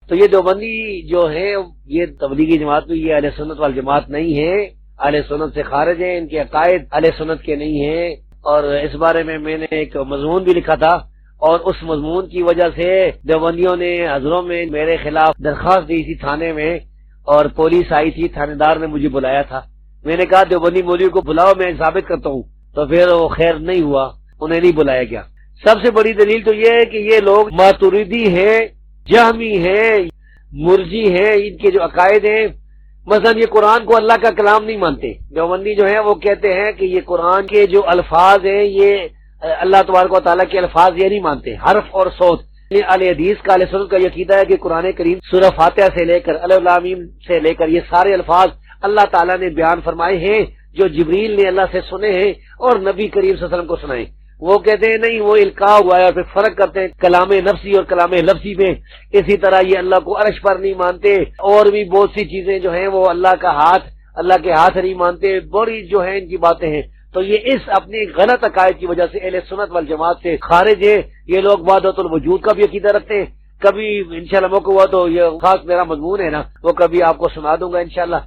تو یہ دیوبندی جو ہے یہ تبلیغی جماعت میں یہ اہل سنت والجماعت نہیں ہے، اہل سنت سے خارج ہیں، ان کے عقائد اہل سنت کے نہیں ہیں۔ اور اس بارے میں نے ایک مضمون بھی لکھا تھا، اور اس مضمون کی وجہ سے دیوبندیوں نے حضروں میں میرے خلاف درخواست دی تھی تھانے میں، اور پولیس آئی تھی، تھانے دار نے مجھے بلایا تھا۔ میں نے کہا دیوبندی مولوی کو بلاؤ، میں ثابت کرتا ہوں، تو پھر وہ خیر نہیں ہوا، انہیں نہیں بلایا گیا۔ سب سے بڑی دلیل تو یہ ہے کہ یہ لوگ ماتوریدی ہیں، جہمی ہیں، مرجی ہیں، ان کے جو عقائد ہیں، مثلا یہ قرآن کو اللہ کا کلام نہیں مانتے۔ دیوبندی جو ہیں وہ کہتے ہیں کہ یہ قرآن کے جو الفاظ ہیں یہ اللہ تبارک و تعالیٰ کے الفاظ یہ نہیں مانتے، حرف اور صوت۔ اہل حدیث کا، اہل سنت کا یہ عقیدہ ہے کہ قرآن کریم سورہ فاتحہ سے لے کر الف لام میم سے لے کر یہ سارے الفاظ اللہ تعالیٰ نے بیان فرمائے ہیں، جو جبریل نے اللہ سے سنے ہیں اور نبی کریم صلی اللہ علیہ وسلم کو سنائے۔ وہ کہتے ہیں نہیں، وہ القاء ہوا ہے، اور پھر فرق کرتے ہیں کلام نفسی اور کلام لفظی میں۔ اسی طرح یہ اللہ کو عرش پر نہیں مانتے، اور بھی بہت سی چیزیں جو ہیں وہ اللہ کا ہاتھ، اللہ کے ہاتھ نہیں مانتے، بڑی جو ہیں ان کی باتیں ہیں۔ تو یہ اس اپنی غلط عقائد کی وجہ سے اہل سنت والجماعت سے خارج ہے۔ یہ لوگ وحدت الوجود کا بھی عقیدہ رکھتے ہیں۔ کبھی انشاءاللہ موقع ہوا تو یہ خاص میرا مضمون ہے نا، وہ کبھی آپ کو سنا دوں گا انشاءاللہ۔